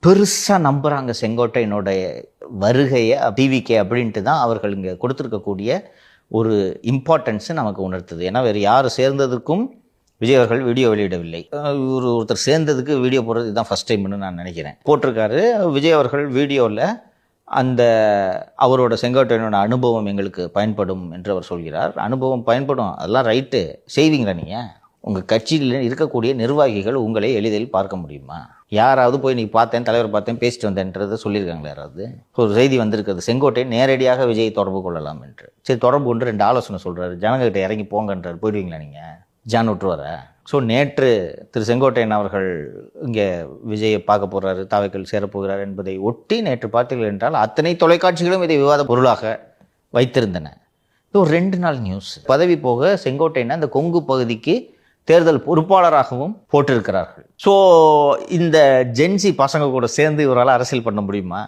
பெருசாக நம்புகிறாங்க செங்கோட்டையனுடைய வருகையை டிவிகே அப்படின்ட்டு தான் அவர்கள் இங்கே கொடுத்துருக்கக்கூடிய ஒரு இம்பார்ட்டன்ஸை நமக்கு உணர்த்துது. ஏன்னா வேறு யார் சேர்ந்ததுக்கும் விஜய் அவர்கள் வீடியோ வெளியிடவில்லை. ஒருத்தர் சேர்ந்ததுக்கு வீடியோ போடுறது இதுதான் ஃபஸ்ட் டைம்னு நான் நினைக்கிறேன். போட்டிருக்காரு விஜய் அவர்கள் வீடியோவில் அந்த அவரோட செங்கோட்டையனோட அனுபவம் எங்களுக்கு பயன்படும் என்று அவர் சொல்கிறார். அனுபவம் பயன்படும், அதெல்லாம் ரைட்டு. செய்வீங்களா நீங்கள்? உங்கள் கட்சியில் இருக்கக்கூடிய நிர்வாகிகள் உங்களை எளிதில் பார்க்க முடியுமா? யாராவது போய் நீ பார்த்தேன், தலைவர் பார்த்தேன், பேசிட்டு வந்தேன்றதை சொல்லியிருக்காங்களா? யாராவது ஒரு செய்தி வந்திருக்கிறது, செங்கோட்டையன் நேரடியாக விஜயை தொடர்பு கொள்ளலாம் என்று. சரி, தொடர்பு கொண்டு 2 ஆலோசனை சொல்கிறாரு. ஜனங்கிட்ட இறங்கி போங்கன்றார். போயிடுவீங்களா நீங்கள்? ஜான் விட்டுருவார? ஸோ நேற்று திரு செங்கோட்டையன் அவர்கள் இங்கே விஜயை பார்க்க போகிறாரு, தாவைக்கள் சேரப்போகிறார் என்பதை ஒட்டி நேற்று பார்த்தீர்கள் என்றால் அத்தனை தொலைக்காட்சிகளும் இதை விவாத பொருளாக வைத்திருந்தன. இது ஒரு 2 நாள் நியூஸ். பதவி போக செங்கோட்டையன் அந்த கொங்கு பகுதிக்கு தேர்தல் பொறுப்பாளராகவும் போட்டிருக்கிறார்கள். ஸோ இந்த ஜென்சி பசங்க கூட சேர்ந்து இவரால் அரசியல் பண்ண முடியுமா?